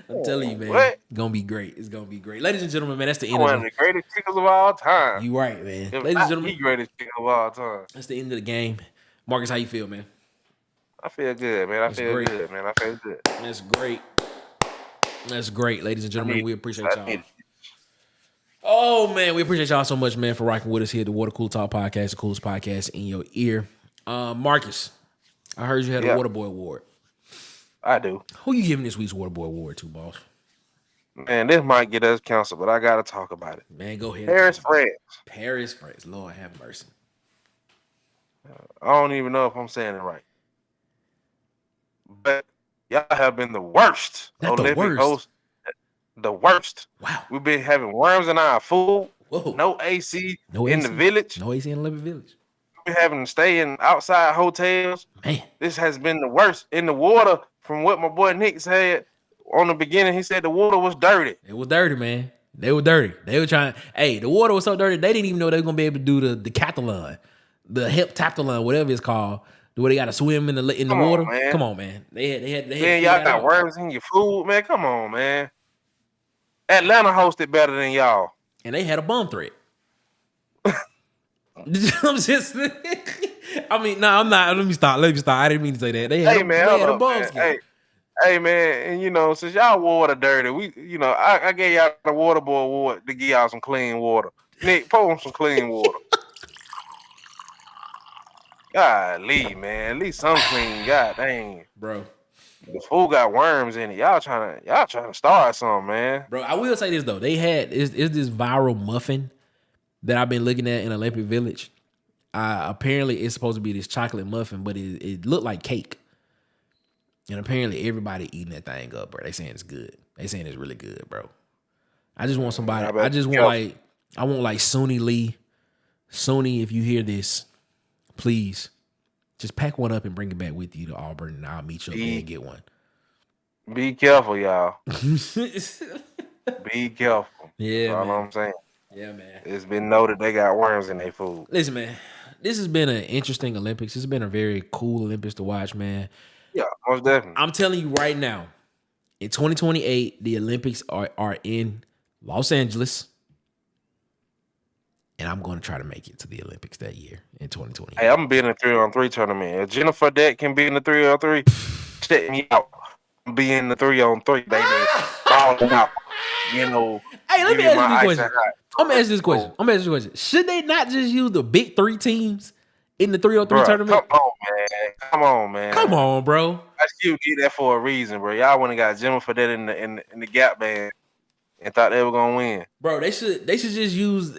I'm telling you, man. It's gonna be great. It's gonna be great. Ladies and gentlemen, man, that's the end one of the greatest kickers of all time. You right, man. Ladies and gentlemen, the greatest kicker of all time. That's the end of the game. Marcus, how you feel, man? I feel good, man. I feel good. That's great. That's great, ladies and gentlemen. We appreciate y'all. Oh, man, we appreciate y'all so much, man, for rocking with us here at the Water Cooler Talk Podcast, the coolest podcast in your ear. Marcus, I heard you had a Waterboy Award. I do. Who you giving this week's Waterboy Award to, boss? Man, this might get us canceled, but I got to talk about it. Man, go ahead. Paris, France. Lord have mercy. I don't even know if I'm saying it right. But y'all have been the worst Olympic hosts. The worst. Wow. We've been having worms in our food. Whoa. No AC in the village. No AC in the Olympic Village. We've been having to stay in outside hotels. Man. This has been the worst. In the water, from what my boy Nick said on the beginning, he said the water was dirty. It was dirty, man. They were dirty. They were trying. Hey, the water was so dirty, they didn't even know they were going to be able to do the decathlon, the heptathlon, whatever it's called. Where they got to swim in the water. Man. Come on, man. They had. Man, y'all got worms in your food, man. Come on, man. Atlanta hosted better than y'all. And they had a bomb threat. I'm just. I mean, no, I'm not. Let me stop. I didn't mean to say that. They had a bomb threat. Hey, man, and since y'all water dirty, I gave y'all the Water Boy Award to give y'all some clean water. Nick, pour them some clean water. Golly, man, at least some clean. God dang, bro. The food got worms in it. Y'all trying to start something, man. Bro, I will say this though. They had is this viral muffin that I've been looking at in Olympic Village. Apparently, it's supposed to be this chocolate muffin, but it looked like cake. And apparently, everybody eating that thing up, bro. They saying it's good. They saying it's really good, bro. I just want somebody. I want like Suni Lee. Suni, if you hear this, please just pack one up and bring it back with you to Auburn, and I'll meet you up there and get one. Be careful, y'all. Be careful. Yeah, that's all I'm saying. Yeah, man. It's been noted they got worms in their food. Listen, man, this has been an interesting Olympics. This has been a very cool Olympics to watch, man. Yeah, most definitely. I'm telling you right now, In 2028, the Olympics are in Los Angeles. And I'm going to try to make it to the Olympics that year in 2028. Hey, I'm going to be in the 3-on-3 tournament. If Jennifer Deck can be in the 3-on-3, check me out. I'm be in the 3-on-3, baby. Balling out. You know. Hey, let me ask you this question. I'm going to ask you this question. Should they not just use the big 3 teams in the 3-on-3 tournament? Come on, man. Come on, bro. I still get that for a reason, bro. Y'all wouldn't got Jennifer Deck in the gap band. And thought they were gonna win, bro. They should just use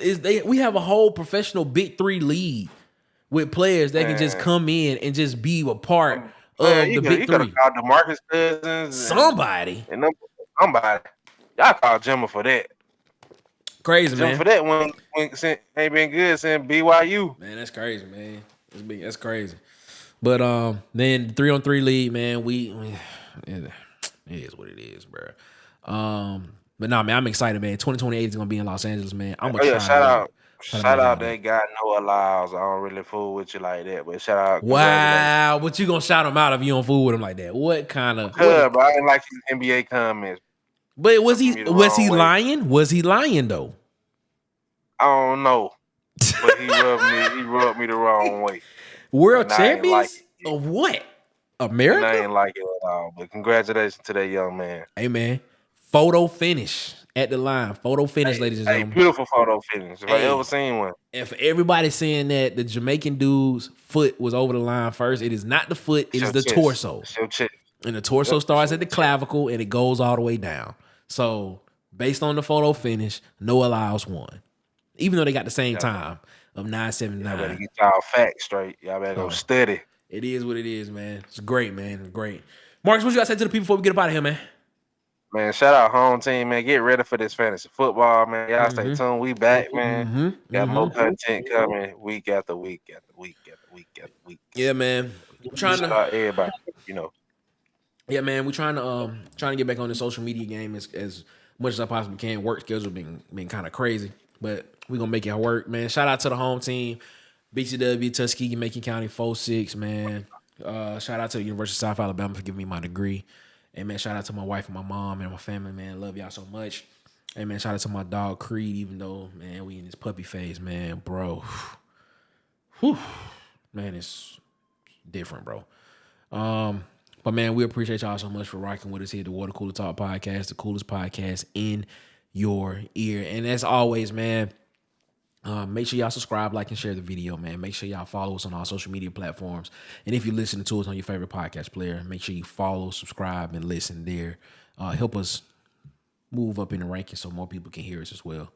we have a whole professional Big 3 league with players that can just come in and just be a part of the Big 3. You could have called DeMarcus Cousins, somebody. Y'all called Jimmer for that. Crazy, man. For that one ain't been good since BYU. Man, that's crazy, man. That's crazy. But then the 3-on-3 league, man, it is what it is, bro. But nah, man, I'm excited, man. 2028 is gonna be in Los Angeles, man. I'm gonna try. Shout out that guy Noah Lyles. I don't really fool with you like that, but shout out. Wow, what you gonna shout him out if you don't fool with him like that? What kind of? But I didn't like his NBA comments. But was he lying? Was he lying though? I don't know, but he rubbed me the wrong way. World champions of what? America? And I ain't like it at all. But congratulations to that young man. Hey, man. Photo finish at the line. Photo finish, ladies and gentlemen. Beautiful photo finish. If I ever seen one. And for everybody saying that the Jamaican dude's foot was over the line first, it is not the foot, it is the torso. And the torso starts at the clavicle and it goes all the way down. So, based on the photo finish, Noah Lyles won. Even though they got the same time of 9.79. Y'all better get y'all facts straight. Y'all better go study. It is what it is, man. It's great, man. Great. Marcus, what you got to say to the people before we get up out of here, man? Man, shout out home team, man. Get ready for this fantasy football, man. Y'all stay tuned. We back, man. Got more content coming week after week after week after week after week. Yeah, man. I'm trying to everybody, you know. Yeah, man. We're trying to get back on the social media game as much as I possibly can. Work schedule been kind of crazy, but we're gonna make it work, man. Shout out to the home team, BCW, Tuskegee, Macon County, 4-6, man. Shout out to the University of South Alabama for giving me my degree. Hey, man, shout out to my wife and my mom and my family, man. Love y'all so much. Hey, man, shout out to my dog, Creed, even though, man, we in this puppy phase, man, bro. Whew. Man, it's different, bro. But, man, we appreciate y'all so much for rocking with us here at the Water Cooler Talk Podcast, the coolest podcast in your ear. And as always, man, make sure y'all subscribe, like, and share the video, man. Make sure y'all follow us on our social media platforms. And if you're listening to us on your favorite podcast player, make sure you follow, subscribe, and listen there. Help us move up in the rankings so more people can hear us as well.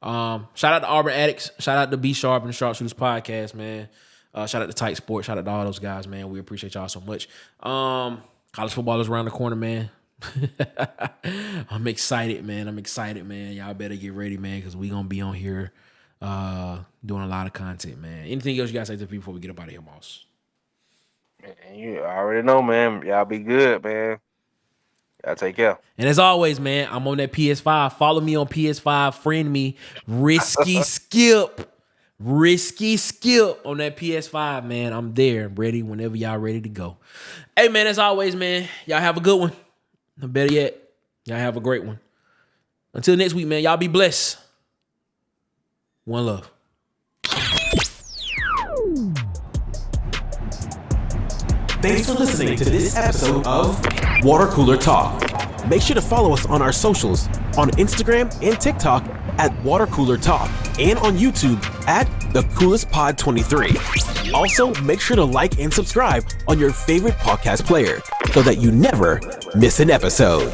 Shout out to Auburn Addicts. Shout out to Be Sharp and the Sharpshooters Podcast, man. Shout out to Tight Sports. Shout out to all those guys, man. We appreciate y'all so much. College football is around the corner, man. I'm excited, man. Y'all better get ready, man, because we going to be on here doing a lot of content, man. Anything else you guys say to the people before we get up out of here, Moss? Man, you already know, man. Y'all be good, man. Y'all take care. And as always, man, I'm on that PS5. Follow me on PS5. Friend me. Risky Skip on that PS5, man. I'm there, ready whenever y'all ready to go. Hey, man, as always, man, y'all have a good one. Better yet, y'all have a great one. Until next week, man, y'all be blessed. One love. Thanks for listening to this episode of Water Cooler Talk. Make sure to follow us on our socials on Instagram and TikTok at Water Cooler Talk and on YouTube at The Coolest Pod 23. Also, make sure to like and subscribe on your favorite podcast player so that you never miss an episode.